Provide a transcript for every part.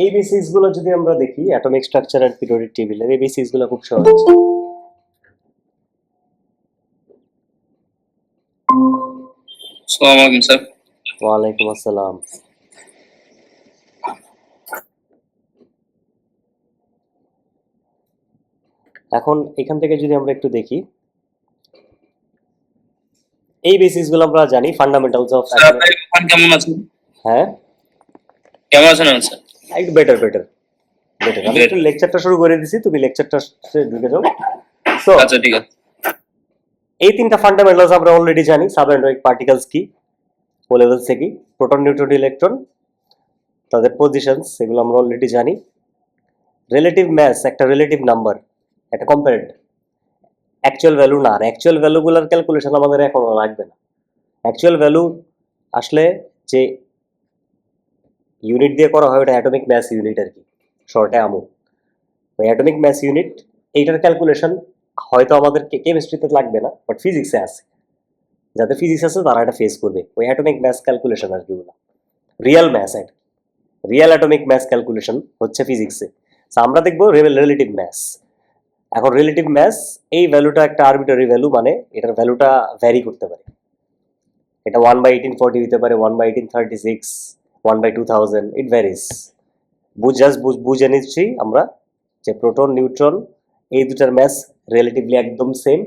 এই বেসিস গুলো যদি আমরা দেখি অ্যাটমিক স্ট্রাকচার এন্ড পিরিয়ডিক টেবিলের, এই বেসিস গুলো খুব সহজ। আসসালামু আলাইকুম স্যার। ওয়ালাইকুম আসসালাম। এখন এখান থেকে যদি আমরা একটু দেখি, এই বেসিস গুলো আমরা জানি ফান্ডামেন্টালস অফ। স্যার আপনার এখন কেমন আছেন? হ্যাঁ, কেমন আছেন স্যার? একটু বেটার বেটার বেটার। আমি একটু লেকচারটা শুরু করে দিছি, তুমি লেকচারটা ঢুকে যাও। সো আচ্ছা ঠিক আছে। এই তিনটা ফান্ডামেন্টালস আমরা অলরেডি জানি। সাবঅ্যাটমিক পার্টিকেলস কি, ও লেভেল থেকে প্রোটন, নিউট্রন, ইলেকট্রন, তাদের পজিশনস, এগুলো আমরা অলরেডি জানি। রিলেটিভ ম্যাস একটা রিলেটিভ নাম্বার, একটা কম্পারেট, অ্যাকচুয়াল ভ্যালু না। আর অ্যাকচুয়াল ভ্যালুগুলোর ক্যালকুলেশন আমাদের এখনো লাগবে না। অ্যাকচুয়াল ভ্যালু আসলে যে ইউনিট দিয়ে করা হয় ওটা অ্যাটমিক ম্যাস ইউনিট আর কি, শর্টে আমু। ওই অ্যাটমিক ম্যাস ইউনিট এইটার ক্যালকুলেশন হয়তো আমাদের কেমিস্ট্রিতে লাগবে না, বাট ফিজিক্সে আছে। যাদের ফিজিক্স আছে তারা এটা ফেস করবে, ওই অ্যাটমিক ম্যাস ক্যালকুলেশন আর কি। Real mass, real atomic mass calculation হচ্ছে ফিজিক্সে। আমরা দেখবো রিলেটিভ ম্যাস। এখন রিলেটিভ ম্যাস, এই ভ্যালুটা একটা আরবিটারি ভ্যালু, মানে এটার ভ্যালুটা ভ্যারি করতে পারে। এটা 1/1840 হতে পারে, 1/1836, 1/2000, ইট ভ্যারিজ। বুঝে নিচ্ছি আমরা যে প্রোটন, নিউট্রন এই দুটার ম্যাস রিলেটিভলি একদম সেম।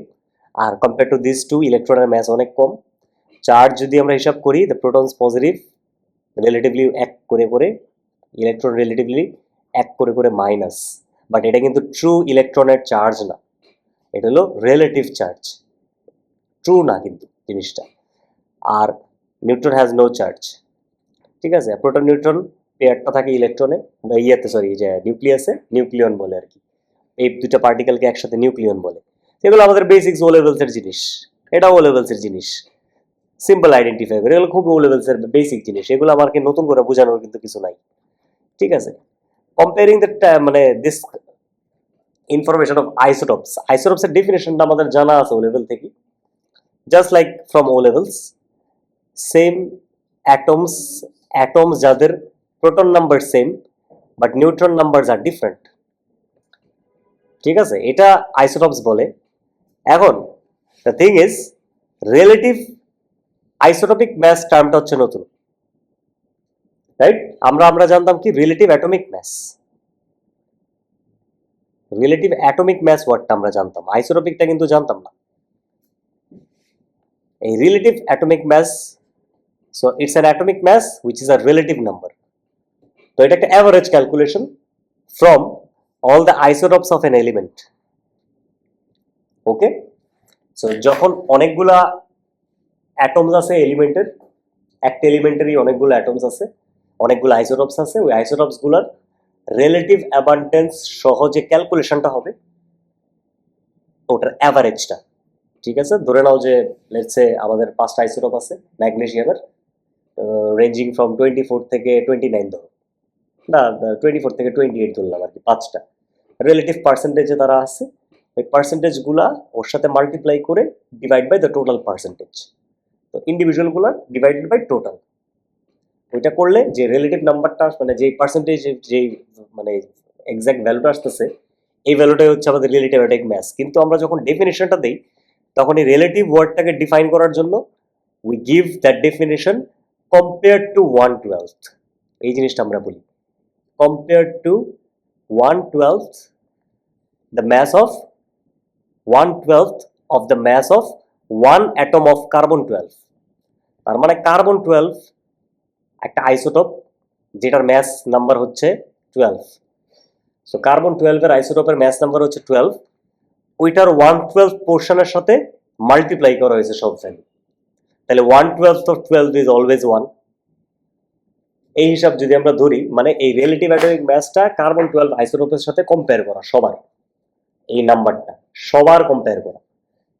আর কম্পেয়ার টু দিস টু, ইলেকট্রনের ম্যাস অনেক কম। চার্জ যদি আমরা হিসাব করি, দ্য প্রোটনস পজিটিভ রিলেটিভলি এক করে করে, ইলেকট্রন রিলেটিভলি এক করে করে মাইনাস। বাট এটা কিন্তু ট্রু ইলেকট্রনের চার্জ না, এটা হলো রিলেটিভ চার্জ, ট্রু না কিন্তু জিনিসটা। আর নিউট্রন হ্যাজ নো চার্জ, ঠিক আছে। প্রোটন নিউট্রন পেয়ারটা থাকে ইলেকট্রনে, সরি, যে নিউক্লিয়াসে, নিউক্লিয়ন বলে আর কি। এই দুটা পার্টিকেলকে একসাথে নিউক্লিয়ন বলে। এগুলো আমাদের বেসিক্স ও লেভেলসের জিনিস, এটা ও লেভেলসের জিনিস। সিম্পল আইডেন্টিফাই করে, এগুলো খুব ও লেভেলসের বেসিক জিনিস, এগুলো আমাকে নতুন করে বোঝানোর কিন্তু কিছু নাই, ঠিক আছে। কম্পেয়ারিং দ্য মানে দিস ইনফরমেশন অফ আইসোটপস, আইসোটপসের ডেফিনেশনটা আমাদের জানা আছে ও লেভেল থেকে। Just like from O levels, same atoms যাদের proton number same but neutron number আর ডিফারেন্ট, ঠিক আছে, এটা আইসোটপস বলে। এখন the thing is, relative isotopic mass টার্মটা হচ্ছে নতুন, রাইট। আমরা জানতাম কি relative atomic mass, relative atomic mass ওয়ার্ডটা আমরা জানতাম, আইসোটপিকটা কিন্তু জানতাম না। এই relative atomic mass, so it's an atomic mass which is a relative number. তো এটা একটা average calculation from all the isotopes of an element. Okay, so যখন অনেকগুলা অ্যাটমস আছে এলিমেন্টের, একটা এলিমেন্টারই অনেকগুলো অ্যাটমস আছে, অনেকগুলো আইসোটপস আছে, ওই আইসোটপস গুলার রিলেটিভ অ্যাবান্ডেন্স সহ যে ক্যালকুলেশনটা হবে ওটার অ্যাভারেজটা, ঠিক আছে। ধরে নাও যে লেটস সে আমাদের 5টা আইসোটপ আছে ম্যাগনেসিয়ামের, রেঞ্জিং ফ্রম 24 থেকে 29 ধরো, না 24 থেকে 28 ধরলাম আর কি, 5টা রিলেটিভ পার্সেন্টেজে তারা আছে। ওই পার্সেন্টেজগুলা ওর সাথে মাল্টিপ্লাই করে divide by the total percentage. তো ইন্ডিভিজুয়ালগুলা ডিভাইডেড বাই টোটাল, ওইটা করলে যে রিলেটিভ নাম্বারটা, মানে যেই পার্সেন্টেজ, যেই মানে এক্সাক্ট ভ্যালুটা আসতেছে, এই ভ্যালুটাই হচ্ছে আমাদের রিলেটিভ অ্যাটমিক ম্যাস। কিন্তু আমরা যখন ডেফিনেশনটা দিই তখন এই রিলেটিভ ওয়ার্ডটাকে ডিফাইন করার জন্য we give that definition compare to 1/12। এই জিনিসটা আমরা বলি compare to 1/12 the mass of 1/12 of the mass of one atom of carbon 12। তার মানে কার্বন 12 একটা আইসোটোপ যেটার ম্যাস নাম্বার হচ্ছে 12। সো কার্বন 12 এর আইসোটোপের ম্যাস নাম্বার হচ্ছে 12, ওইটার 1/12 পোর্শনের সাথে মাল্টিপ্লাই করা হয়েছে সব ভ্যালু। তাহলে 1/12 of 12 ইজ অলওয়েজ 1। এই হিসাব যদি আমরা ধরি, মানে এই রিলেটিভ অ্যাটমিক ম্যাসটা কার্বন 12 আইসোটোপের সাথে কম্পেয়ার করা, সবার এই নাম্বারটা সবার কম্পেয়ার করা,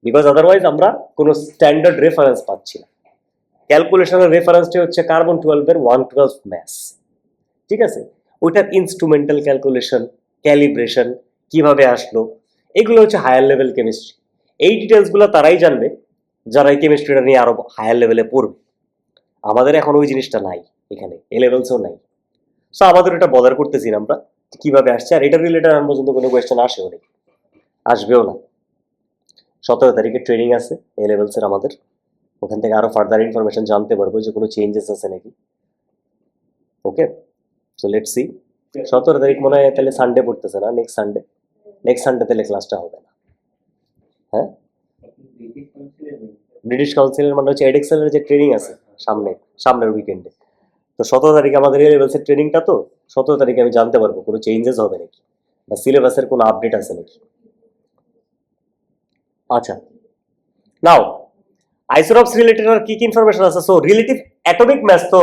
বিকজ আদারওয়াইজ আমরা কোনো স্ট্যান্ডার্ড রেফারেন্স পাচ্ছি না। ক্যালকুলেশনের রেফারেন্সটি হচ্ছে কার্বন 12 এর 1/12 ম্যাস, ঠিক আছে। ওইটার ইনস্ট্রুমেন্টাল ক্যালকুলেশন, ক্যালিব্রেশন কিভাবে আসলো, এগুলো হচ্ছে হায়ার লেভেল কেমিস্ট্রি। এই ডিটেলসগুলো তারাই জানবে যারা এই কেমিস্ট্রিটা নিয়ে আরো হায়ার লেভেলে পড়বে। আমাদের এখন ওই জিনিসটা নাই, এখানে এ লেভেলসও নাই। সো আমাদের এটা বদার করতেছি না আমরা কিভাবে আসছে, আর এটা রিলেটেড এখন পর্যন্ত কোনো কোয়েশ্চেন আসেও নেই, আসবেও না। 17 তারিখে ট্রেনিং আছে এ লেভেলসের আমাদের, ওখান থেকে আরো ফার্দার ইনফরমেশন জানতে পারবো যে কোনো চেঞ্জেস আছে নাকি। ওকে, সো লেটস সি। 17 তারিখ মনে হয় তাহলে সানডে পড়তেছে না, নেক্সট সানডে তাহলে ক্লাসটা হবে না। হ্যাঁ, ব্রিটিশ কাউন্সিলের মানে হচ্ছে এডেক্সেল এর যে ট্রেনিং আছে সামনের উইকেন্ডে। তো 17 তারিখে আমাদের এ লেভেলসের ট্রেনিংটা, তো 17 তারিখে আমি জানতে পারবো কোনো চেঞ্জেস হবে নাকি বা সিলেবাসের কোনো আপডেট আছে নাকি। আচ্ছা, নাও আইসোটপস রিলেটেড আর কি কি ইনফরমেশন আছে। সো রিলেটিভ অ্যাটমিক মাস তো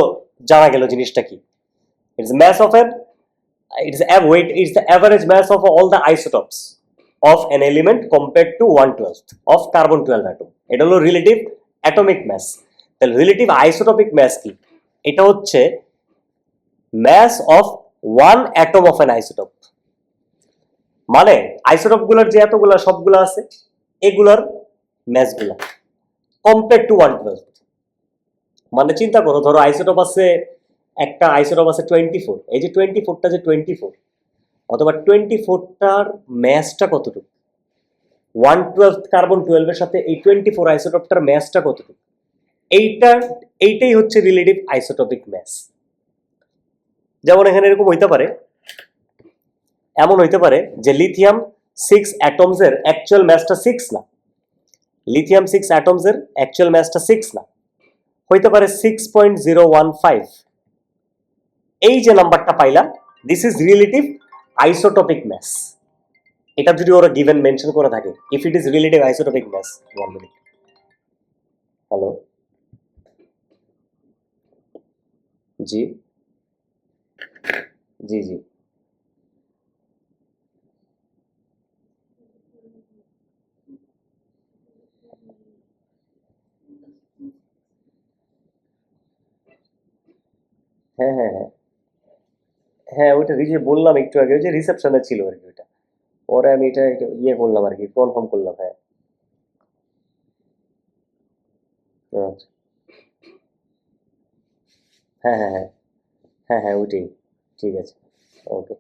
জানা গেল জিনিসটা কি। It's mass of an it's the average mass of all the isotopes of an element compared to 1/12 of carbon 12 atom. এটা হলো রিলেটিভ অ্যাটমিক মাস। তাহলে রিলেটিভ আইসোটপিক মাস কি? এটা হচ্ছে mass of one atom of an isotope, মানে isotope গুলার যে এতগুলা সবগুলা আছে এগুলার mass গুলা compared to 1/12। মানে চিন্তা করো, ধরো আইসোটপ আছে, একটা আইসোটপ আছে 24, এই যে 24টা যে 24 অথবা 24টার ম্যাসটা কতটুকু, 1/12 কার্বন 12 এর সাথে এই 24 আইসোটপটার ম্যাসটা কতটুকু, এইটাই হচ্ছে রিলেটিভ আইসোটপিক ম্যাস। যেমন এখানে এরকম হইতে পারে, এমন হইতে পারে যে লিথিয়াম 6 অ্যাটমস এর অ্যাকচুয়াল ম্যাসটা 6 না, লিথিয়াম 6 অ্যাটমস এর অ্যাকচুয়াল ম্যাসটা 6 না, হইতে পারে 6.015। এই যে নাম্বারটা পাইলাম, this is relative isotopic mass. এটা যদি ওরা গিভেন মেনশন করে থাকে, if it is relative isotopic mass. 1 minute, hello, জি জি জি, হ্যাঁ হ্যাঁ হ্যাঁ হ্যাঁ, ওইটা বললাম একটু আগে, ওই যে রিসেপশনে ছিল আর কি, ওইটা পরে আমি এটা একটু ইয়ে করলাম আর কি, কনফার্ম করলাম। হ্যাঁ আচ্ছা, হ্যাঁ হ্যাঁ হ্যাঁ হ্যাঁ হ্যাঁ ওইটাই, ঠিক আছে, ওকে,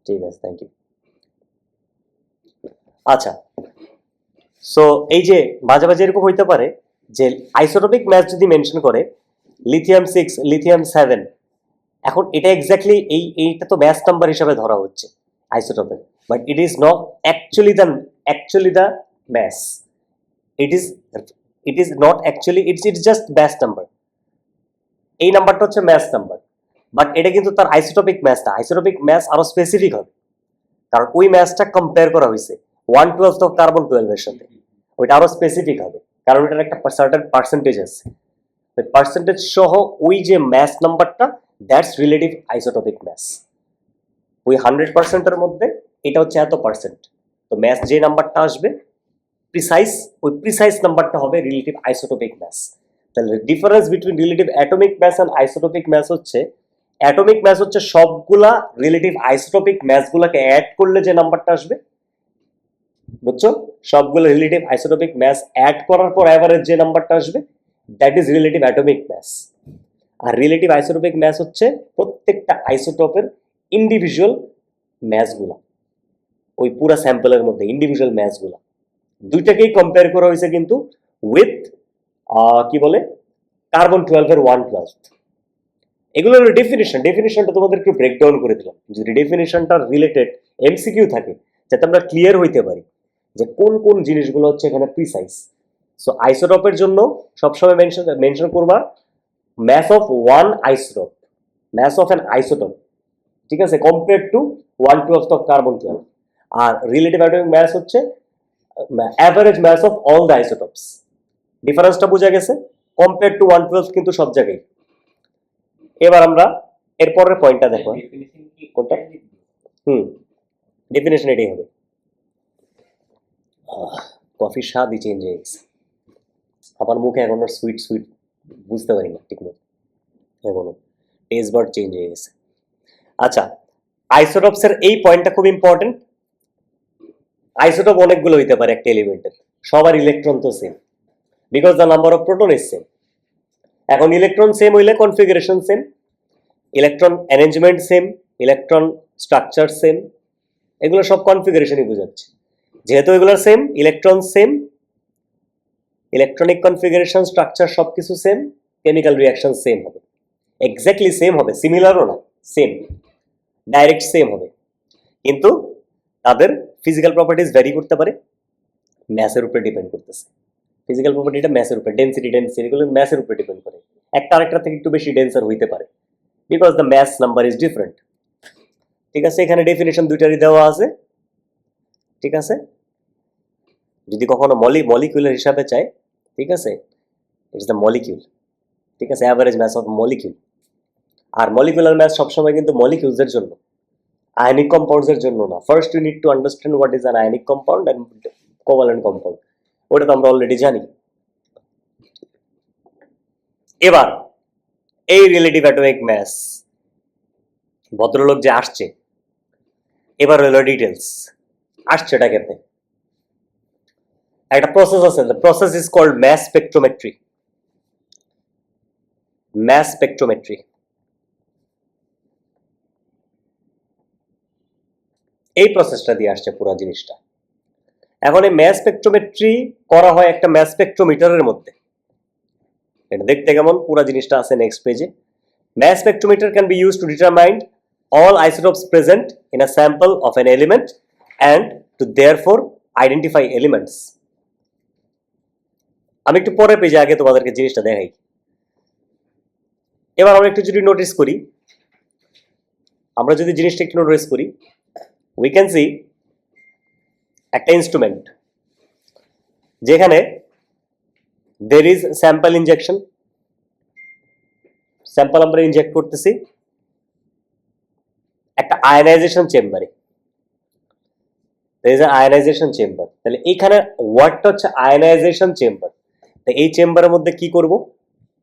ঠিক আছে, থ্যাংক ইউ। আচ্ছা, সো এই যে মাঝে মাঝে এরকম হইতে পারে যে আইসোটপিক ম্যাস যদি মেনশন করে লিথিয়াম 6, লিথিয়াম 7, এখন এটা এক্স্যাক্টলি এইটা তো ম্যাস নাম্বার হিসাবে ধরা হচ্ছে আইসোটপের, but it is not actually the mass, it is not actually, it's just mass number. এই নাম্বারটা হচ্ছে ম্যাস নাম্বার, বাট এটা কিন্তু তার আইসোটপিক ম্যাস না। আইসোটপিক ম্যাস আরো স্পেসিফিক হবে, কারণ ওই ম্যাসটা কম্পেয়ার করা হয়েছে 1/12 অফ কার্বন 12 এর সাথে, ওইটা আরো স্পেসিফিক হবে, কারণ এটার একটা সার্টেন পার্সেন্টেজ আছে। পার্সেন্টেজ সহ ওই যে ম্যাস নাম্বারটা, দ্যাটস রিলেটিভ আইসোটপিক ম্যাস। ওই 100%-এর মধ্যে এটা হচ্ছে এত পার্সেন্ট, তো ম্যাস যে নাম্বারটা আসবে প্রিসাইজ, ওই প্রিসাইজ নাম্বারটা হবে রিলেটিভ আইসোটপিক ম্যাস। তাহলে difference between relative atomic mass and isotopic mass হচ্ছে, অ্যাটমিক ম্যাস হচ্ছে সবগুলা রিলেটিভ আইসোটপিক ম্যাসগুলোকে অ্যাড করলে যে নাম্বারটা আসবে, বুঝছো, সবগুলো রিলেটিভ আইসোটপিক ম্যাস অ্যাড করার পর এভারেজ যে নাম্বারটা আসবে, that is relative atomic mass. আর রিলেটিভ আইসোটপিক ম্যাস হচ্ছে প্রত্যেকটা আইসোটপের ইন্ডিভিজুয়াল ম্যাসগুলা, ওই পুরো স্যাম্পলের মধ্যে ইন্ডিভিজুয়াল ম্যাসগুলা, দুইটাকেই কম্পেয়ার করা হয়েছে কিন্তু উইথ কি বলে কার্বন 12 এর 1/12। এগুলো হলো ডেফিনিশনটা তোমাদেরকে ব্রেকডাউন করে দিলাম, যদি ডেফিনিশনটা রিলেটেড এমসিকিউ থাকে যাতে আমরা ক্লিয়ার হইতে পারি যে কোন কোন জিনিসগুলো হচ্ছে এখানে প্রিসাইজ। সো আইসোটপের জন্য সবসময় মেনশন করবা mass of one isotope, mass of an isotope, ঠিক আছে, compared to 1/12 of carbon 12। আর রিলেটিভ অ্যাটমিক ম্যাস হচ্ছে average mass of all the isotopes. ডিফারেন্সটা বোঝা গেছে, কম্পেয়ার টু 1/12 কিন্তু সব জায়গায়। এবার আমরা এরপরের পয়েন্টটা দেখো, কোনটা? ডেফিনেশন এটাই হবে। কফির স্বাদই চেঞ্জ হয়ে গেছে, আমার মুখে এখনো সুইট বুঝতে পারি না ঠিক মতো, এখনো টেস্ট বার্ড চেঞ্জ হয়ে গেছে। আচ্ছা, আইসোটপস এর এই পয়েন্টটা খুব ইম্পর্টেন্ট। আইসোটপ অনেকগুলো হইতে পারে একটা এলিমেন্টের, সবার ইলেকট্রন তো same, because the number of proton is same. এখন ইলেকট্রন সেম হইলে configuration same, electron arrangement same, electron structure same, এগুলো সব কনফিগারেশনই বোঝাচ্ছে। যেহেতু এগুলো same, electron same, electronic configuration, structure সবকিছু সেম, কেমিক্যাল রিয়াকশন সেম হবে, এক্স্যাক্টলি সেম হবে, সিমিলারও না, সেম, ডাইরেক্ট সেম হবে। কিন্তু তাদের ফিজিক্যাল প্রপার্টিজ ভ্যারি করতে পারে, ম্যাসের উপরে ডিপেন্ড করতেছে। ফিজিক্যাল প্রপার্টিটা ম্যাসের উপরে, ডেন্সিটি এগুলো ম্যাসের উপরে ডিপেন্ড করে। একটা আরেকটা থেকে একটু বেশি ডেন্সার হইতে পারে, because the mass number is different. ঠিক আছে, এখানে ডেফিনেশন দুইটারই দেওয়া আছে। ঠিক আছে, যদি কখনো মলিকিউলার হিসাবে চাই, ঠিক আছে, ইটস দ্য মলিকিউল। ঠিক আছে, অ্যাভারেজ ম্যাস অফ মলিকিউল। আর মলিকুলার ম্যাস সবসময় কিন্তু মলিকিউলসের জন্য, আয়নিক কম্পাউন্ডসের জন্য না। First you need to understand what is an ionic compound and covalent compound, ওটা তো আমরা অলরেডি জানি। এবার এই রিলেটিভ অ্যাটমিক ম্যাস, ভদ্রলোক যে আসছে, এবার হলো ডিটেলস। আসছে এটা কেমনে? একটা প্রসেস আছে, the process is called mass spectrometry. Mass spectrometry, এই প্রসেসটা দিয়ে আসছে পুরো জিনিসটা। এখন এই ম্যাস স্পেকট্রোমেট্রি করা হয় একটা ম্যাস স্পেকট্রোমিটারের মধ্যে। এটা দেখতে কেমন? পুরো জিনিসটা আছে নেক্সট পেজে। Mass spectrometer can be used to determine all isotopes present in a sample of an element and to therefore identify elements. আমি একটু পরে পেজে আগে তোমাদেরকে জিনিসটা দেখাই। এবার আমরা একটু যদি নোটিস করি, আমরা যদি জিনিসটা একটু নোটিস করি, we can see একটা ইনস্ট্রুমেন্ট যেখানে there is sample injection, sample আমরা ইনজেক্ট করতেছি একটা আয়নাইজেশন চেম্বারে। there is an ionization chamber, তাহলে এইখানে ওয়ার্ডটা হচ্ছে আয়নাইজেশন চেম্বার। তো এই চেম্বারের মধ্যে কি করব?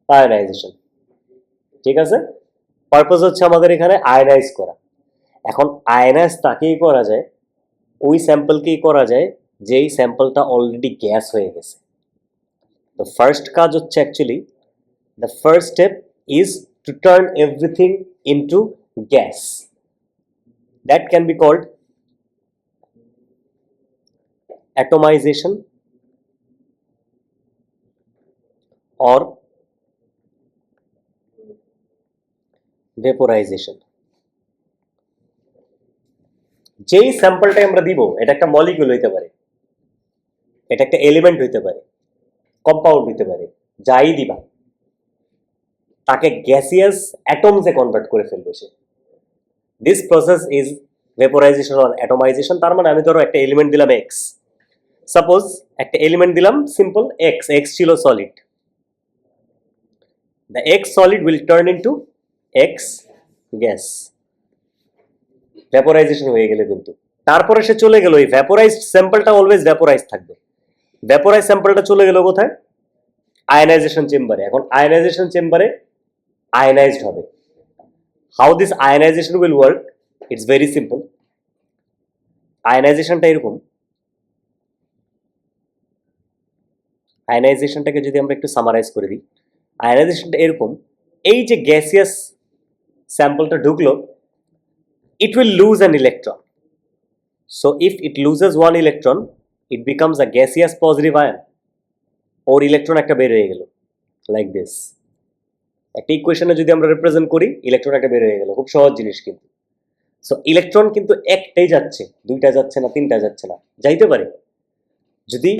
আয়নাইজেশন। ঠিক আছে, পারপাস হচ্ছে আমাদের এখানে আয়নাইজ করা। এখন আয়নাইজ তাকেই করা যায়, ওই স্যাম্পলকেই করা যায় যেই স্যাম্পলটা অলরেডি গ্যাস হয়ে গেছে। তো ফার্স্ট কাজ হচ্ছে actually, the first step is to turn everything into gas. That can be called atomization or vaporization. যেই স্যাম্পলটা আমরা দিব, এটা একটা মলিকিউল হইতে পারে, এটা একটা এলিমেন্ট হইতে পারে, কম্পাউন্ড হইতে পারে, যাই দিবা তাকে গ্যাসিয়াস অ্যাটমসে কনভার্ট করে ফেলবে সে। This process is vaporisation or atomisation. তার মানে আমি ধরো একটা এলিমেন্ট দিলাম এক্স, সাপোজ একটা এলিমেন্ট দিলাম সিম্পল এক্স, এক্স ছিল solid, the x solid will turn into x gas, vaporisation হয়ে গেলে কিন্তু তারপরে সে চলে গেল, এই ভ্যাপোরাইজড স্যাম্পলটা অলওয়েজ ভ্যাপোরাইজ থাকবে। ভ্যাপোরাইজ স্যাম্পলটা চলে গেল কোথায়? আয়নাইজেশন চেম্বারে। এখন আয়নাইজেশন চেম্বারে আয়নাইজড হবে। How this ionisation will work? It's very simple. আয়নাইজেশনটা এরকম, আয়নাইজেশনটাকে যদি আমরা একটু সামারাইজ করে দিই, আয়নাইজেশনটা এরকম, এই যে গ্যাসিয়াস স্যাম্পলটা ঢুকলো, it will lose an electron. So if it loses one electron, it becomes a gaseous positive ion. Or electron একটা বের হয়ে গেল, লাইক দিস। একটা ইকুয়েশনে যদি আমরা রিপ্রেজেন্ট করি, ইলেকট্রন একটা বের হয়ে গেল, খুব সহজ জিনিস কিন্তু। সো ইলেকট্রন কিন্তু একটাই যাচ্ছে, দুইটা যাচ্ছে না, তিনটা যাচ্ছে না, যাইতে পারে যদি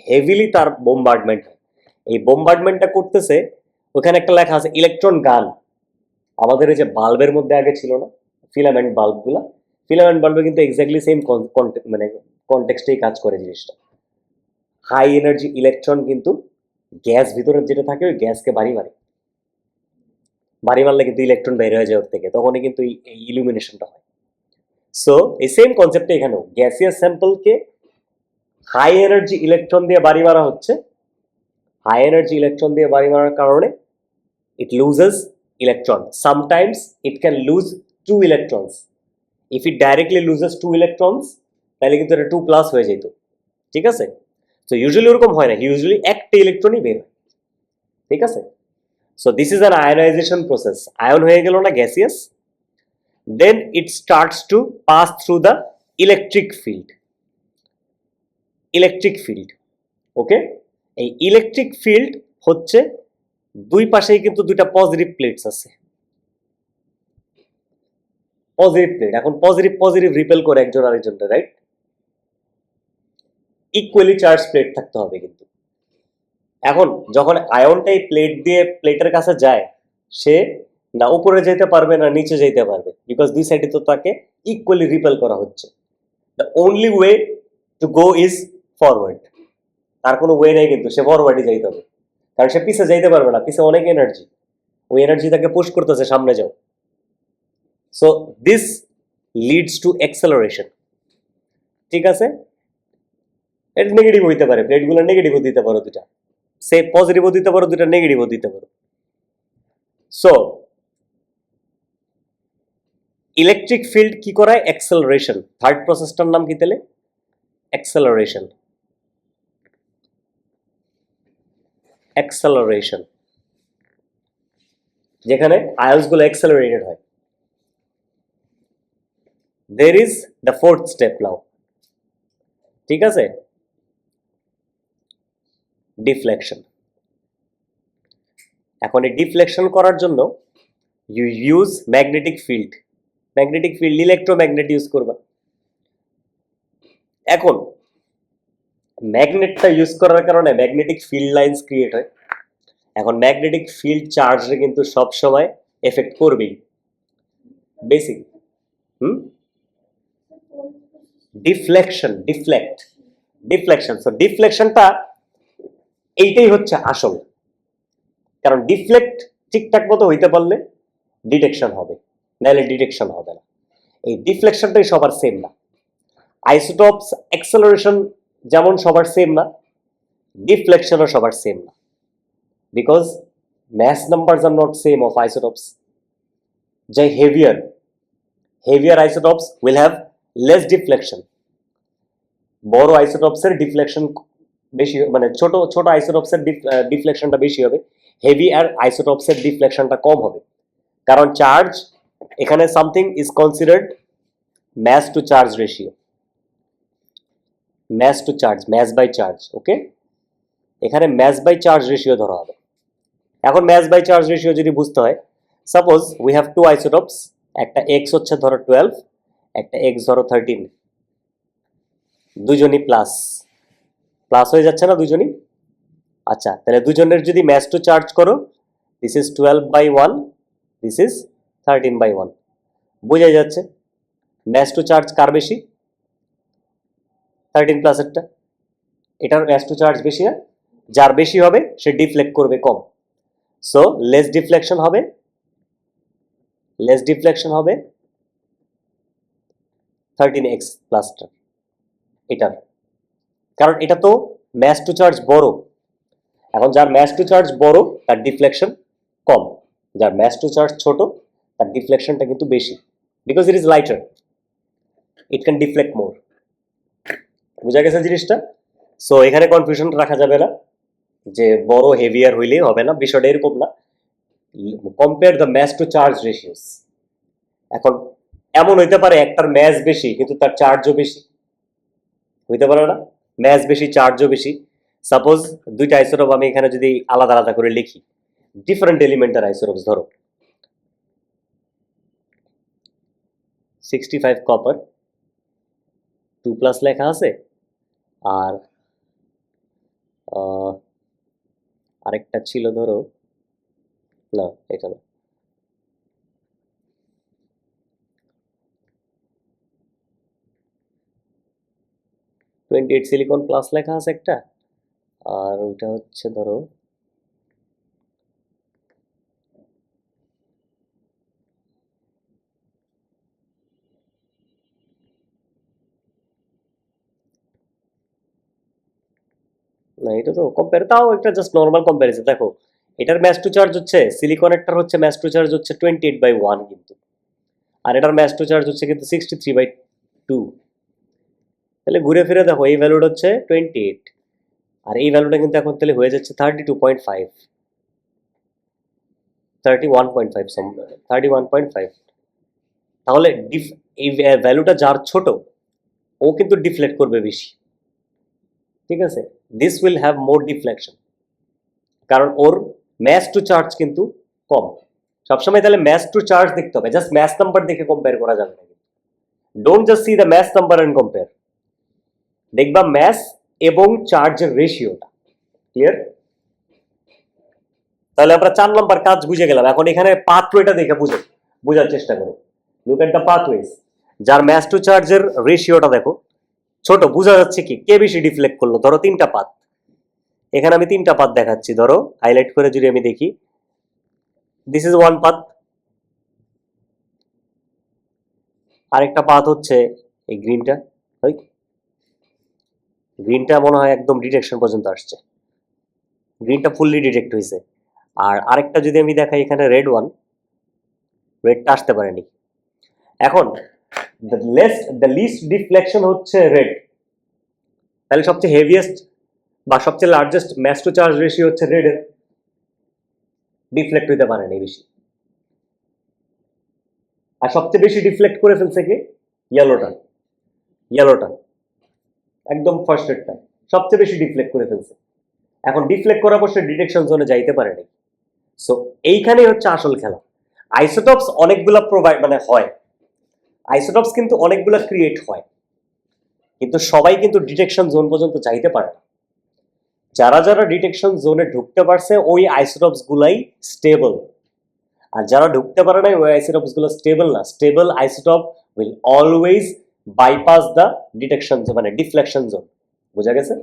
হেভিলি তার বোম্বার্ডমেন্ট হয়। এই বোম্বার্ডমেন্টটা করতেছে, ওখানে একটা লেখা আছে ইলেকট্রন গান। আমাদের এই যে বাল্বের মধ্যে আগে ছিল না ফিলামেন্ট বাল্বগুলা, ফিলামেন্ট বাল্বে কিন্তু এক্স্যাক্টলি সেম মানে কনটেক্সটেই কাজ করে জিনিসটা। হাই এনার্জি ইলেকট্রন কিন্তু গ্যাস ভিতরে যেটা থাকে ওই গ্যাসকে বাড়ি মারলে কিন্তু ইলেকট্রন বের হয়ে যায় ওর থেকে, তখনই কিন্তু এই ইলুমিনেশনটা হয়। সো এই সেম কনসেপ্টে এখানেও গ্যাসিয়াস স্যাম্পলকে হাই এনার্জি ইলেকট্রন দিয়ে বাড়ি মারা হচ্ছে। হাই এনার্জি ইলেকট্রন দিয়ে বাড়ি মারার কারণে it loses electron. Sometimes it can lose 2 electrons. If it directly loses 2 electrons, তাহলে কিন্তু এটা 2 প্লাস হয়ে যেত। ঠিক আছে, তো ইউজুয়ালি ওরকম হয় না, ইউজুয়ালি একটা ইলেকট্রনই বের হয়। ঠিক আছে, so this is an ionisation process, ion হয়ে গেল না gaseous, then it starts to pass through the electric field. Electric field, okay, এই ইলেকট্রিক ফিল্ড হচ্ছে দুই পাশেই কিন্তু দুইটা পজিটিভ প্লেটস আছে, পজিটিভ প্লেট। এখন পজিটিভ পজিটিভ রিপেল করে একজন আরেকজনকে, রাইট? ইকুয়ালি চার্জ প্লেট থাকতে হবে কিন্তু। এখন যখন আয়নটা এই প্লেট দিয়ে প্লেটের কাছে যায়, সে না উপরে যেতে পারবে না নিচে যেতে পারবে, বিকজ দুই সাইডে তো তাকে ইকুয়ালি রিপেল করা হচ্ছে। The only way to go is forward. তার কোনো ওয়ে নেই কিন্তু, সে ফরওয়ার্ডই যাইতে হবে, কারণ সে পিছে যাইতে পারবে না, পিছে অনেক এনার্জি, ওই এনার্জি তাকে পুশ করতেছে সামনে যাও। So this leads to acceleration, ঠিক আছে? এটা নেগেটিভ হইতে পারে, প্লেটগুলো নেগেটিভও দিতে পারো দুটা, সে পজিটিভও দিতে পারো, দুটা নেগেটিভও দিতে পারো। সো ইলেকট্রিক ফিল্ড কি করায়? অ্যাক্সেলারেশন। থার্ড প্রসেসটার নাম কি তাহলে? অ্যাক্সেলারেশন। অ্যাক্সেলারেশন, যেখানে আয়ন্সগুলো অ্যাক্সেলারেটেড হয়। There is the fourth step now, ঠিক আছে? ডিফ্লেকশন। এখন এই ডিফ্লেকশন করার জন্য you use magnetic field. Magnetic field, electromagnet use করবা। এখন ম্যাগনেটটা ইউজ করার কারণে ম্যাগনেটিক ফিল্ড লাইন্স ক্রিয়েট হয়। এখন ম্যাগনেটিক ফিল্ড চার্জে কিন্তু সব সময় এফেক্ট করবেই, বেসিক। Deflection, deflection. সো ডিফ্লেকশনটা এইটাই হচ্ছে আসল, কারণ ডিফ্লেক্ট ঠিকঠাক মতো হইতে পারলে ডিটেকশন হবে, নাহলে ডিটেকশন হবে না। এই ডিফ্লেকশনটাই সবার সেম না। আইসোটোপস অ্যাক্সেলারেশন যেমন সবার সেম না, ডিফ্লেকশনও সবার সেম না, because mass numbers are not same of isotopes. যে heavier isotopes will have less deflection. বড় আইসোটোপসের ডিফ্লেকশন বেশি, মানে ছোট ছোট আইসোটোপসের ডিফ্লেকশনটা বেশি হবে, হেভি আর আইসোটোপসের ডিফ্লেকশনটা কম হবে। কারণ চার্জ এখানে something is considered mass to charge ratio, mass to charge, mass by charge, okay? এখানে ম্যাস বাই চার্জ রেশিও ধরা হবে। এখন ম্যাস বাই চার্জ রেশিও যদি বুঝতে হয়, সাপোজ উই হ্যাভ টু আইসোটোপস, একটা এক্স হচ্ছে ধরো 12, একটা এক্স ধরো 13, দুজনই প্লাস প্লাস হয়ে যাচ্ছে না দুজনই? আচ্ছা, তাহলে দুজনের যদি ম্যাস টু চার্জ করো, দিস ইজ 12/1, দিস ইজ 13/1, বোঝা যাচ্ছে ম্যাস টু চার্জ কার বেশি? 13 প্লাসেরটা, এটার ম্যাস টু চার্জ বেশি না? যার বেশি হবে সে ডিফ্লেক্ট করবে কম, সো লেস ডিফ্লেকশন হবে, লেস ডিফ্লেকশন হবে 13x প্লাসটা এটার, কারণ এটা তো ম্যাস টু চার্জ বড়। এখন যার ম্যাস টু চার্জ বড় তার ডিফ্লেকশন কম, যার ম্যাস টু চার্জ ছোট তার ডিফ্লেকশনটা কিন্তু বেশি, because it is lighter, it can deflect more. বুঝা গেছে জিনিসটা? সো এখানে কনফিউশন রাখা যাবে না যে বড় হেভিয়ার হইলেই হবে না, বিষয়টা এরকম না। Compare the mass to charge ratios. এখন এমন হইতে পারে একটার ম্যাস বেশি কিন্তু তার চার্জও বেশি, হইতে পারে না? ম্যাস বেশি চার্জও বেশি। সাপোজ দুইটা আইসোটোপ আমি এখানে যদি আলাদা আলাদা করে লিখি, ডিফারেন্ট এলিমেন্টের আইসোটোপস, ধরো 65 কপার 2+ লেখা আছে, আর আরেকটা ছিল ধরো, না এটা না, সিলিকন প্লাস লেখা আছে একটা, আর ওইটা হচ্ছে ধরো না, এটা তো কম্পেয়ার, তাও একটা জাস্ট নর্মাল কম্প্যারিজন। দেখো এটার ম্যাস টু চার্জ হচ্ছে, সিলিকনেরটার হচ্ছে ম্যাস টু চার্জ হচ্ছে 28/1 কিন্তু, আর এটার ম্যাস টু চার্জ হচ্ছে কিন্তু 63/2। তাহলে ঘুরে ফিরে দেখো এই ভ্যালুটা হচ্ছে 28, আর এই ভ্যালুটা কিন্তু এখন তাহলে হয়ে যাচ্ছে 32.5। 31.5 31.5। তাহলে এই ভ্যালুটা যার ছোট ও কিন্তু ডিফ্লেক্ট করবে বেশি, ঠিক আছে। This will have more deflection, কারণ ওর ম্যাচ টু চার্জ কিন্তু কম। সবসময় তাহলে ম্যাচ টু চার্জ দেখতে হবে, জাস্ট ম্যাচ নাম্বার দেখে কম্পেয়ার করা যাবে না। Don't just see the mass number and compare, দেখবা ম্যাচ এবং চার্জের রেশিওটা। ক্লিয়ার? তাহলে আমরা 4 নাম্বার কাজ বুঝে গেলাম। এখন এখানে পাথওয়েটা দেখে বোঝার চেষ্টা করো। Look at the pathways. যার ম্যাচ টু চার্জের রেশিওটা দেখো ছোট, বোঝা যাচ্ছে কি কে বেশি ডিফ্লেক্ট করলো। ধরো 3টা পাথ, এখানে আমি 3টা পাথ দেখাচ্ছি। ধরো হাইলাইট করে যদি আমি দেখি, দিস ইজ ওয়ান পাথ, আরেকটা পাথ হচ্ছে এই গ্রিনটা। গ্রিনটা মনে হয় একদম ডিটেকশন পর্যন্ত আসছে, গ্রিনটা ফুললি ডিটেক্ট হয়েছে। আর আরেকটা যদি আমি দেখাই, এখানে রেডটা আসতে পারেনি। এখন দ্য লিস্ট ডিফ্লেকশন হচ্ছে রেড, তাহলে সবচেয়ে হেভিয়েস্ট বা সবচেয়ে largest mass to charge ratio হচ্ছে রেডের, ডিফ্লেক্ট হইতে পারেনি বেশি। আর সবচেয়ে বেশি ডিফ্লেক্ট করে ফেলছে কি? ইয়েলোটা একদম ফার্স্ট রেডটা সবচেয়ে বেশি ডিফ্লেক্ট করে ফেলছে। এখন ডিফ্লেক্ট করার পর সে ডিটেকশন জোনে যাইতে পারেনি। সো এইখানেই হচ্ছে আসল খেলা। আইসোটপস অনেকগুলা হয়, আইসোটপস কিন্তু অনেকগুলা ক্রিয়েট হয়, কিন্তু সবাই কিন্তু ডিটেকশন জোন পর্যন্ত যাইতে পারে না। যারা যারা ডিটেকশন জোনে ঢুকতে পারছে ওই আইসোটপস গুলাই স্টেবল, আর যারা ঢুকতে পারে না ওই আইসোটপস গুলো স্টেবল না। Stable isotope will always bypass the detection zone, মানে ডিফ্লেকশন জোন। বোঝা গেছে?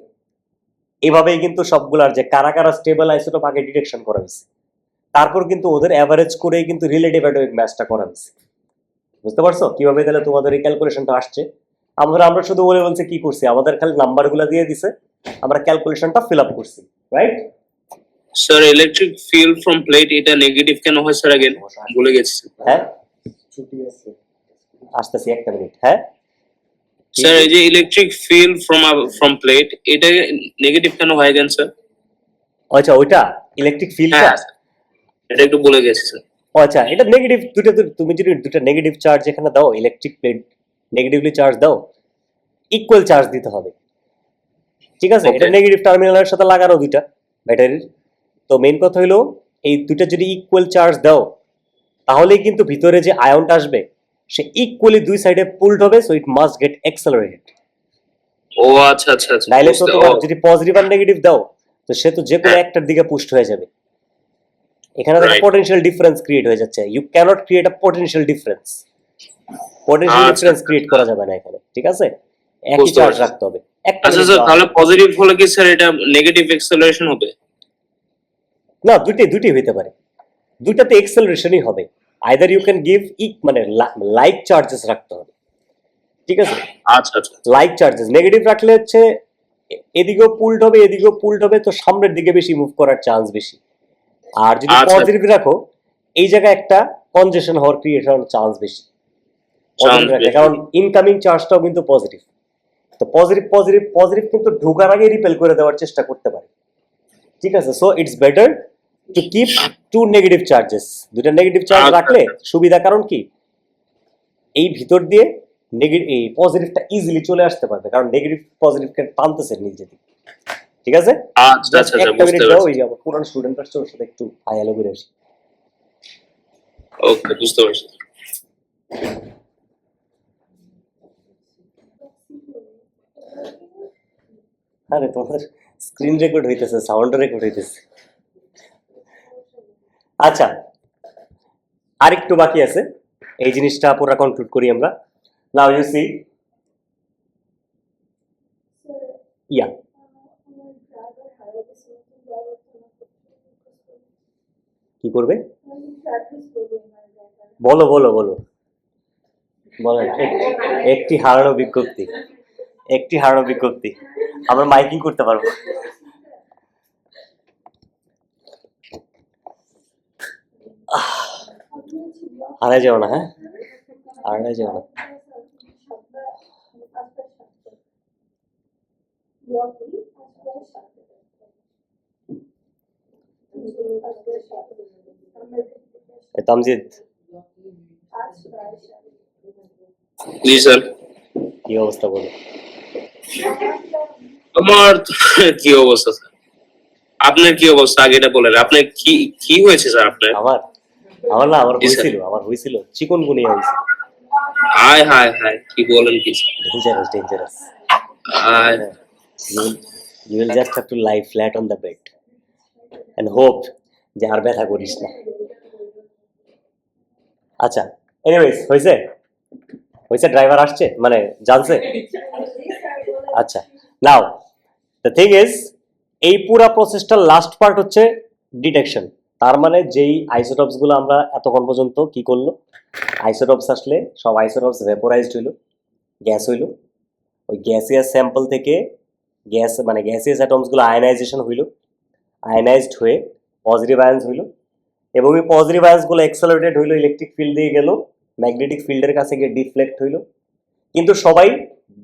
এভাবেই কিন্তু সবগুলার যে কারা কারা স্টেবল আইসোটপ আগে ডিটেকশন করা হয়েছে, তারপর কিন্তু ওদের অ্যাভারেজ করেই কিন্তু রিলেটিভ অ্যাটমিক ম্যাচটা করা হয়েছে। বুঝতে পারছো কিভাবে তাহলে তোমাদের এই ক্যালকুলেশনটা আসছে? আমরা শুধু বলছে কি করছি, আমাদের খালি নাম্বারগুলো দিয়ে দিছে, আমরা ক্যালকুলেশনটা ফিল আপ করছি, right? Sir electric field from plate এটা নেগেটিভ কেন হয় স্যার? अगेन ভুলে গেছি। হ্যাঁ, আসতেছি একটা মিনিট। হ্যাঁ স্যার এই যে ইলেকট্রিক ফিল্ড ফ্রম প্লেট এটা নেগেটিভ কেন হয় अगेन স্যার? আচ্ছা, ওইটা ইলেকট্রিক ফিল্ডটা। হ্যাঁ এটা একটু ভুলে গেছি স্যার। আচ্ছা, এটা নেগেটিভ দুটো, তুমি যদি দুটো নেগেটিভ চার্জ এখানে দাও, ইলেকট্রিক প্লেট নেগেটিভলি চার্জ দাও, ইকুয়াল চার্জ দিতে হবে, ঠিক আছে? এটা নেগেটিভ টার্মিনালের সাথে লাগানো দুইটা ব্যাটারির। তো মেইন কথা হলো এই দুইটা যদি ইকুয়াল চার্জ দাও, তাহলেই কিন্তু ভিতরে যে আয়নটা আসবে সে ইকুয়ালি দুই সাইডে পুলড হবে, so it must get accelerated. ও আচ্ছা আচ্ছা আচ্ছা। নাইলে তো তোমার যদি পজিটিভ আর নেগেটিভ দাও, তো সে তো যে কোনো একটার দিকে পুস্ট হয়ে যাবে। এখানে দেখো পটেনশিয়াল ডিফারেন্স ক্রিয়েট হয়ে যাচ্ছে। You cannot create a potential difference, potential difference create করা যাবে না এখানে, ঠিক আছে? একই চার্জ রাখতে হবে। আচ্ছা স্যার, তাহলে পজিটিভ হলে কি স্যার এটা নেগেটিভ অ্যাক্সেলারেশন হবে? না, দুইটাই হইতে পারে, দুইটাতে এক্সেলারেশনই হবে। আইদার ইউ ক্যান গিভ মানে লাইক চার্জেস রাখতে হবে, ঠিক আছে? আচ্ছা আচ্ছা। লাইক চার্জেস নেগেটিভ রাখলে হচ্ছে এদিকেও পুলড হবে এদিকেও পুলড হবে, তো সামনের দিকে বেশি মুভ করার চান্স বেশি। আর যদি পজিটিভ রাখো, এই জায়গায় একটা কনজেশন হওয়ার ক্রিয়েট হওয়ার চান্স বেশি পজিটিভ রাখলে, কারণ ইনকামিং চার্জটাও কিন্তু পজিটিভ। তো পজিটিভ কিন্তু ঢোকার আগে রিপেল করে দেওয়ার চেষ্টা করতে পারে, ঠিক আছে? So it's better to keep two negative charges. দুইটা নেগেটিভ চার্জ রাখলে সুবিধা, কারণ কি এই ভিতর দিয়ে এই পজিটিভটা ইজিলি চলে আসতে পারবে, কারণ নেগেটিভ পজিটিভকে টানতেছে নিজে দিকে, ঠিক আছে? আচ্ছা আচ্ছা একটা মিনিট বুঝতে দাও, পারছি। ওই যে আমার পুরান স্টুডেন্ট আসছে, ওর সাথে একটু হাই হ্যালো করে আসি। ওকে বুঝতে পারছি। আরে তোমার স্ক্রিন রেকর্ড হইতেছে, সাউন্ড রেকর্ড হইতেছে। আচ্ছা, আরেকটু বাকি আছে, এই জিনিসটা পুরো কনক্লুড করি আমরা। নাও ইউ সি, ইয়া কি করবে? বলো বলো বলো বলো। একটি হারানো বিজ্ঞপ্তি, একটি হারানো বিজ্ঞপ্তি, আমরা মাইকিং করতে পারবো। হারাই যাও না, হ্যাঁ হারাই যাও না। এই তামজিদ, জি স্যার। কি অবস্থা বলো? আমার তো কি অবস্থা স্যার? আপনার কি অবস্থা আগে এটা বলেন। আপনার কি কি হয়েছে স্যার আপনার? আমার আমার না আমার জি স্যার। হয়েছিল চিকুনগুনিয়া হয়েছে। হায় হায় হায়, কি বলেন কি স্যার? ডেঞ্জারাস। হায়। You will just have to lie flat on the bed and hope যে আর ব্যথা করিস না। আচ্ছা, এনিওয়েজ হয়েছে ড্রাইভার আসছে মানে জানছে। আচ্ছা, নাও দ্য থিং ইজ, এই পুরা প্রসেসটার লাস্ট পার্ট হচ্ছে ডিটেকশন। তার মানে যেই আইসোটপস গুলো আমরা এতক্ষণ পর্যন্ত কি করলো, আইসোটপস আসলে সব আইসোটপস ভেপোরাইজড হইলো, গ্যাস হইলো, ওই গ্যাসিয়াস স্যাম্পল থেকে গ্যাসিয়াস অ্যাটমস গুলো আয়নাইজেশন হইলো, আয়নাইজড হয়ে পজিটিভ আয়ন্স হইলো, এবং এই পজিটিভ আয়ন্স গুলো এক্সেলারেটেড হইলো, ইলেকট্রিক ফিল্ড দিয়ে গেল, ম্যাগনেটিক ফিল্ডের কাছে গিয়ে ডিফ্লেক্ট হইলো, কিন্তু সবাই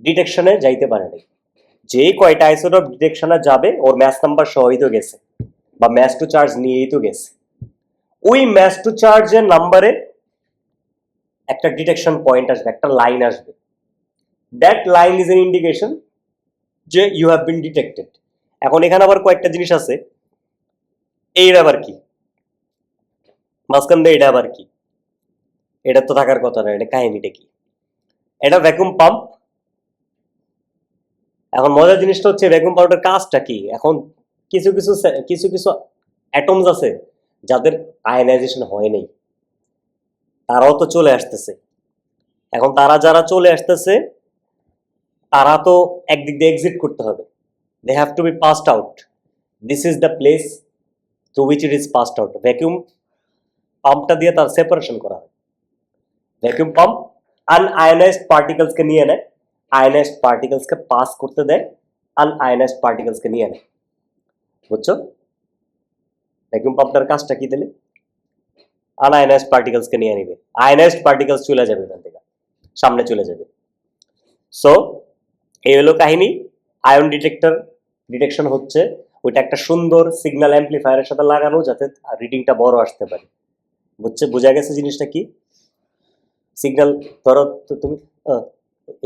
ডিটেকশনে যাইতে পারে নাই। যেই কয়টা আইসোটপ ডিটেকশনে যাবে ওর ম্যাচ নাম্বার সহই তো গেছে, বা ম্যাচ টু চার্জ নিয়েই তো গেছে। ওই ম্যাচ টু চার্জের নাম্বারে একটা ডিটেকশন পয়েন্ট আসবে, একটা লাইন আসবে। That line is an indication যে ইউ হ্যাভ বিন ডিটেক্টেড। এখন এখানে আবার কয়েকটা জিনিস আছে, এইটা আবার কি মাঝখান দিয়ে, এটা আবার কি, এটা তো থাকার কথা না, এটা কাহিনীটা কি? এটা ভ্যাকুয়াম পাম্প। এখন মজার জিনিসটা হচ্ছে ভ্যাকুয়াম পাম্পের কাজটা কি। এখন কিছু কিছু কিছু কিছু অ্যাটমস আছে যাদের আয়নাইজেশন হয় নাই, তারাও তো চলে আসতেছে। এখন তারা যারা চলে আসতেছে তারা তো একদিক দিয়ে এক্সিট করতে হবে, they have to be passed out. This is the place to which it is passed out. Vacuum পাম্পটা দিয়ে তার সেপারেশন করা হয়। ভ্যাকুয়াম পাম্প আনআয়নাইজড পার্টিকেলসকে নিয়ে নেয়, আয়নাইজড পার্টিকেলসকে পাস করতে দেয়, আনআয়নাইজড পার্টিকেলসকে নিয়ে নেয়। বুঝছো? ভ্যাকুয়াম পাম্পটার কাজটা কি দিলে? আনআয়নাইজড পার্টিকেলসকে নিয়ে নিবে, আয়নাইজড পার্টিকেলস চলে যাবে এখান থেকে, সামনে চলে যাবে। সো এই হলো কাহিনী। আয়ন ডিটেকশন হচ্ছে ওইটা একটা সুন্দর সিগন্যাল অ্যাম্পলিফায়ারের সাথে লাগানো, যাতে রিডিংটা বড় আসতে পারে। বোঝা গেছে জিনিসটা কি? সিগন্যাল ধরো তো তুমি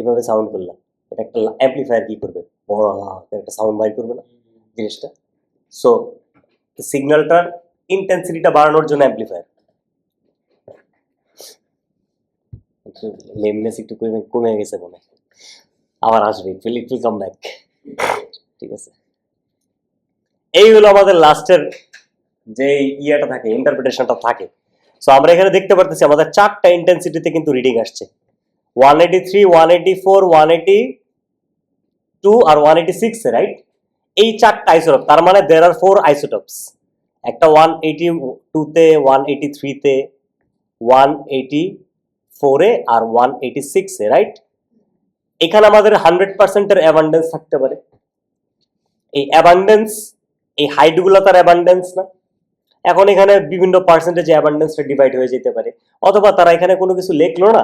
এভাবে সাউন্ড করলাম, এটা একটা অ্যাম্পলিফায়ার কি করবে, বড় একটা সাউন্ড বাইর করবে না জিনিসটা। সো সিগন্যালটার ইন্টেন্সিটিটা বাড়ানোর জন্য অ্যাম্পলিফায়ার। লেমনেস একটু কমে গেছে মনে হয়, আবার আসবে, ইট উইল কাম ব্যাক। ঠিক আছে, এই হলো আমাদের লাস্টের যে ইয়েটা থাকে, ইন্টারপ্রিটেশনটা থাকে। সো আমরা এখানে দেখতে পারতেছি আমাদের চারটা ইন্টেন্সিটিতে কিন্তু রিডিং আসছে, 183, 184, 182 আর 186 এ, রাইট? এই চারটা আইসোটপ, তার মানে দেয়ার আর 4 আইসোটপস। একটা 182 তে, 183 তে, 184 এ আর 186 এ, রাইট? এখানে আমাদের 100% এর অ্যাবান্ডেন্স থাকতে পারে। এই অ্যাবান্ডেন্স, এই হাইটগুলো তার অ্যাবান্ডেন্স না। এখন এখানে বিভিন্ন পার্সেন্টেজ অ্যাবান্ডেন্সটা ডিভাইড হয়ে যেতে পারে, অথবা তারা এখানে কোনো কিছু লিখলো না,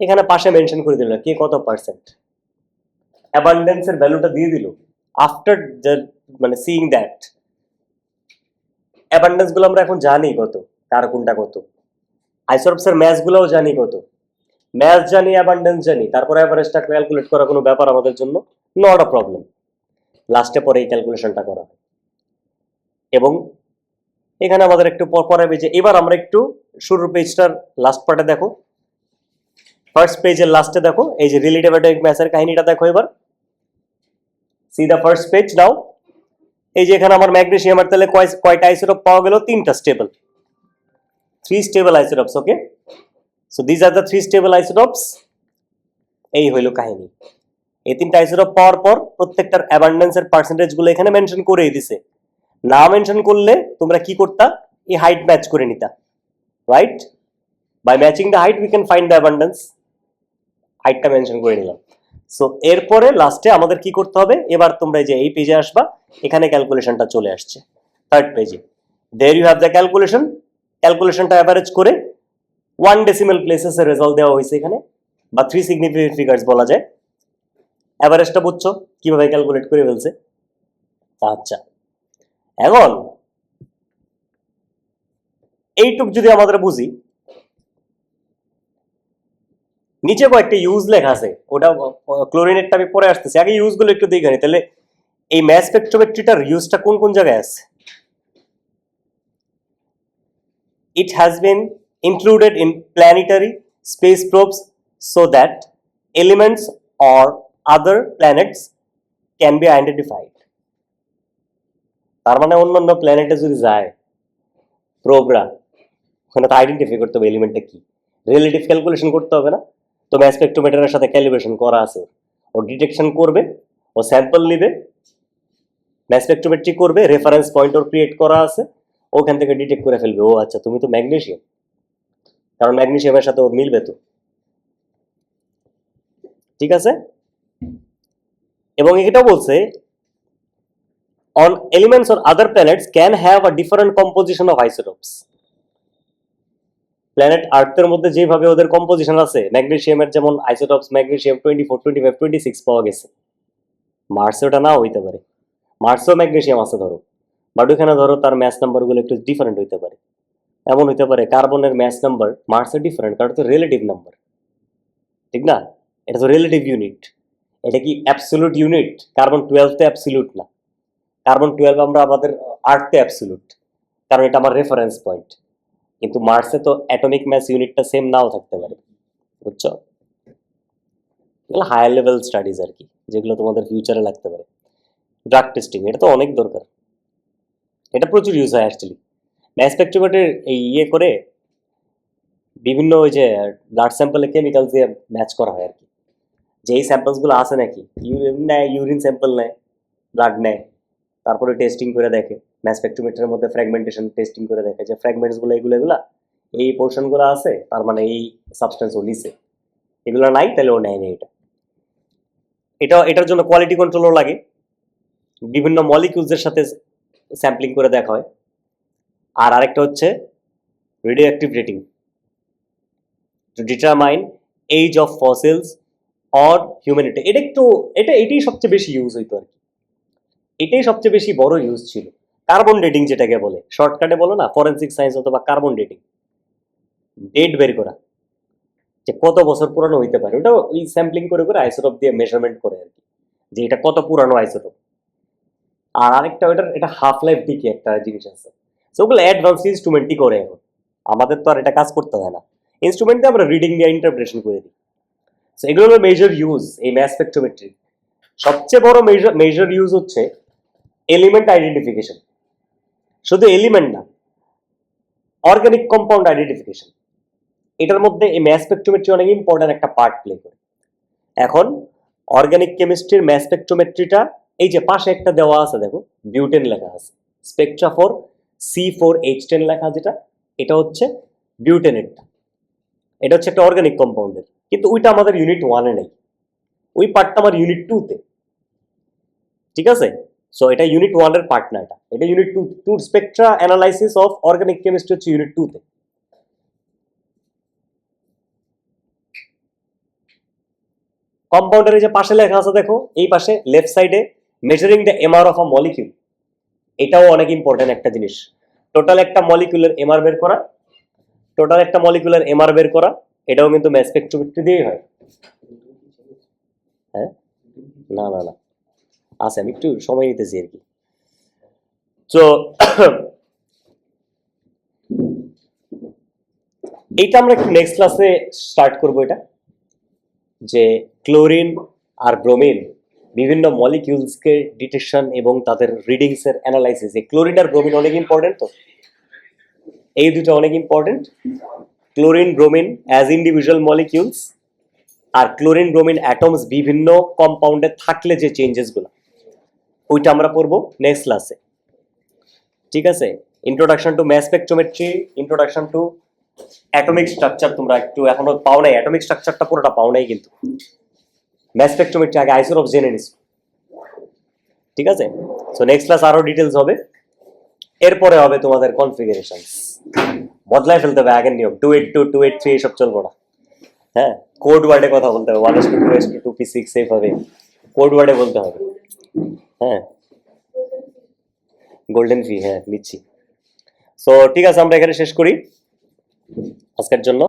এখানে পাশে মেনশন করে দিল কে কত পার্সেন্ট অ্যাবান্ডেন্সের ভ্যালুটা দিয়ে দিল। আফটার মানে সিইং দ্যাট অ্যাবান্ডেন্স গুলো আমরা এখন জানি কত, কার কোনটা কত, আইসোটপসের ম্যাচ গুলোও জানি কত, ম্যাচ জানি, অ্যাবান্ডেন্স জানি, তারপর অ্যাভারেজটা ক্যালকুলেট করা কোনো ব্যাপার আমাদের জন্য নট আ প্রবলেম। লাস্টে পরে এই ক্যালকুলেশনটা করা হয়। এবং এখানে আমাদের একটু পরে পেজে, এবার আমরা একটু শুরুর পেজটার লাস্ট পার্টে দেখো, ফার্স্ট পেজের লাস্টে দেখো, এই যে রিলেটিভ অ্যাটমিক ম্যাচের কাহিনীটা দেখো। এবার সি দা ফার্স্ট পেজ নাও। এই যে এখানে আমার ম্যাগনেসিয়ামের তাহলে কয়টা আইসোটপ পাওয়া গেল? 3টা stable, 3 stable isotopes. Okay, so this are the 3 stable isotopes. এই হইলো কাহিনী। এই 3টা আইসোটপ পাওয়ার পর প্রত্যেকটার অ্যাবান্ডেন্সের পার্সেন্টেজ গুলো এখানে মেনশন করেই দিছে। না মেনশন করলে তোমরা কি করতা? এই হাইট ম্যাচ করে নিতা, right? By matching the height we can find the abundance. হাইটটা মেনশন করে নিলাম। সো এরপরে লাস্টে আমাদের কি করতে হবে? এবার তোমরা যে এই পেজে আসবা, এখানে ক্যালকুলেশনটা চলে আসছে থার্ড পেজে। There you have the calculation. ক্যালকুলেশনটা অ্যাভারেজ করে 1 ডেসিমাল প্লেসেস এর রেজাল্ট দেওয়া হয়েছে এখানে, বা 3 সিগনিফিকেন্ট ফিগার্স বলা যায়। অ্যাভারেজটা বুঝছো কিভাবে ক্যালকুলেট করে ফেলছে? আচ্ছা, এখন এইটুক যদি আমাদের বুঝি, নিচে কয়েকটা ইউজ লেখা আছে, ওটা ক্লোরিনেরটা আমি পরে আসতেছি, আগে ইউজ গুলো একটু দেখে নি। তাহলে এই ম্যাস স্পেকট্রোমেট্রিটার ইউজটা কোন কোন জায়গায় আছে? It has been included in planetary space probes so that elements or other planets can be identified. তার মানে অন্যান্য প্ল্যানেটে যদি যায় প্রোবরা, ওখানে তো আইডেন্টিফাই করতে হবে এলিমেন্টটা কি, রিলেটিভ ক্যালকুলেশন করতে হবে না? তো ম্যাস স্পেকট্রোমিটারের সাথে ক্যালিব্রেশন করা আছে, ও ডিটেকশন করবে, ও স্যাম্পল নিবে, ম্যাস স্পেকট্রোমেট্রি করবে, রেফারেন্স পয়েন্ট ওর ক্রিয়েট করা আছে, ওখান থেকে ডিটেক্ট করে ফেলবে, ও আচ্ছা তুমি তো ম্যাগনেসিয়াম, কারণ ম্যাগনেসিয়ামের সাথে ও মিলবে তো। ঠিক আছে? এবং এটাও বলছে on elements on other planets can have a different composition of isotopes. Planet আর্থের মধ্যে যেভাবে ওদের কম্পোজিশন আছে, ম্যাগনেসিয়ামের যেমন আইসোটপস ম্যাগনেসিয়াম 24, 25, 26 পাওয়া গেছে, মার্সে ওটা নাও হইতে পারে, মার্সেও ম্যাগনেসিয়াম আছে ধরো, বাট ওখানে ধরো তার ম্যাচ নাম্বার গুলো একটু ডিফারেন্ট হইতে পারে। এমন হইতে পারে কার্বনের ম্যাচ নাম্বার মার্সে ডিফারেন্ট, কারণ তো রিলেটিভ নাম্বার, ঠিক না? এটা তো রিলেটিভ ইউনিট, এটা কি অ্যাবসলিউট ইউনিট? কার্বন 12 তে অ্যাবসলিউট না, কার্বন 12 আমরা আমাদের আর্থে অ্যাবসলিউট, কারণ এটা আমার রেফারেন্স পয়েন্ট। কিন্তু মার্সে তো অ্যাটমিক ম্যাস ইউনিটটা সেম নাও থাকতে পারে, বুঝছো? এগুলো হায়ার লেভেল স্টাডিজ আর কি, যেগুলো তোমাদের ফিউচারে লাগতে পারে। ড্রাগ টেস্টিং, এটা তো অনেক দরকার, এটা প্রচুর ইউজ হয় অ্যাকচুয়ালি। ম্যাস স্পেকট্রোমিটার এই ইয়ে করে বিভিন্ন ওই যে ব্লাড স্যাম্পলে কেমিক্যাল দিয়ে ম্যাচ করা হয় আর কি, যে এই স্যাম্পলসগুলো আছে নাকি, ইউরিন নেয়, ইউরিন স্যাম্পল নেয়, ব্লাড নেয়, তারপরে টেস্টিং করে দেখে, ম্যাস স্পেকট্রোমিটারের মধ্যে ফ্র্যাগমেন্টেশন টেস্টিং করে দেখে যে ফ্র্যাগমেন্টসগুলো এগুলো এই পোর্শনগুলো আছে, তার মানে এই সাবস্টেন্স ও নিছে, এগুলো নাই তাহলে ও নেয়নি। এটার জন্য কোয়ালিটি কন্ট্রোলও লাগে, বিভিন্ন মলিকিউলসের সাথে স্যাম্পলিং করে দেখা হয়। আর আরেকটা হচ্ছে রেডিও অ্যাক্টিভ রেটিং, to determine age of fossils or humanity. এটাই সবচেয়ে বেশি ইউজ হইতো আর কি, এটাই সবচেয়ে বেশি বড় ইউজ ছিল। কার্বন ডেটিং যেটাকে বলে, শর্টকাটে বলো না ফরেনসিক সায়েন্স অথবা কার্বন ডেটিং, ডেট বের করা যে কত বছর পুরানো হইতে পারে, ওটা ওই স্যাম্পলিং করে করে আইসোটোপ দিয়ে মেজারমেন্ট করে আর কি, যে এটা কত পুরানো আইসোটোপ। আর আরেকটা এটা হাফ লাইফ দিকে একটা জিনিস আছে, ওগুলো অ্যাডভান্স ইনস্ট্রুমেন্টই করে এখন, আমাদের তো আর এটা কাজ করতে হয় না, ইনস্ট্রুমেন্ট দিয়ে আমরা রিডিং দিয়ে ইন্টারপ্রিটেশন করে দিই। সো এগুলো হলো মেজর ইউজ এই ম্যাস স্পেকট্রোমেট্রি। সবচেয়ে বড় মেজর ইউজ হচ্ছে এলিমেন্ট আইডেন্টিফিকেশন, শুধু এলিমেন্ট না, অর্গানিক কম্পাউন্ড আইডেন্টিফিকেশন, এটার মধ্যে এই ম্যাস স্পেকট্রোমেট্রি অনেক ইম্পর্টেন্ট একটা পার্ট প্লে করে। এখন অর্গানিক কেমিস্ট্রির ম্যাস স্পেকট্রোমেট্রিটা এই যে পাশে একটা দেওয়া আছে দেখো, বিউটেন লেখা আছে, স্পেকট্রা ফর C4H10 লেখা, যেটা এটা হচ্ছে বিউটেনেরটা, এটা হচ্ছে একটা অর্গানিক কম্পাউন্ডের, কিন্তু ওইটা আমাদের ইউনিট 1-এ নেই, ওই পার্টটা আমার ইউনিট 2-তে, ঠিক আছে? সো এটা ইউনিট 1-এর পার্ট না, এটা unit 2 Spectra analysis of organic chemistry হচ্ছে ইউনিট 2-তে। কম্পাউন্ডারের যে পাশে লেখা আছে দেখো, এই পাশে লেফট সাইডে measuring the MR of a molecule, এটাও অনেক ইম্পর্টেন্ট একটা জিনিস। টোটাল একটা মলিকিউলের এমআর বের করা, এটাও কিন্তু ম্যাস স্পেকট্রোমেট্রি দিয়েই হয়। হ্যাঁ, না আছে, আমি একটু সময় নিতেছি আর কি। তো এইটা আমরা একটু নেক্সট ক্লাসে স্টার্ট করবো, এটা যে ক্লোরিন আর ব্রোমিন বিভিন্ন মলিকিউলসকে ডিটেকশন এবং তাদের রিডিংস এর অ্যানালাইসিস, এই ক্লোরিন আর ব্রোমিন অনেক ইম্পর্টেন্ট, তো এই দুটো অনেক important, chlorine bromine as individual molecules, আর ক্লোরিন ব্রোমিন অ্যাটমস বিভিন্ন কম্পাউন্ডে থাকলে যে চেঞ্জেসগুলো, ওইটা আমরা পড়বো নেক্সট ক্লাসে, ঠিক আছে? Introduction to mass spectrometry, introduction to atomic structure, তোমরা একটু এখনো পাও নাই, অ্যাটমিক স্ট্রাকচারটা পুরোটা পাও নাই, কিন্তু ম্যাস স্পেকট্রোমেট্রি আগে আইসোটোপ জেনে নিস, ঠিক আছে? সো নেক্সট ক্লাস আরো ডিটেলস হবে, এরপরে হবে তোমাদের কনফিগারেশন, বদলায় ফেলতে হবে আগের নিয়ম, 282 283 এসব চলবো না। হ্যাঁ, কোড ওয়ার্ডে কথা বলতে হবে, 1:2 2:2 2p6 এইভাবে কোড ওয়ার্ডে বলতে হবে। হ্যাঁ, গোল্ডেন ফি, হ্যাঁ নিচ্ছি। সো ঠিক আছে, আমরা এখানে শেষ করি। আজকের জন্য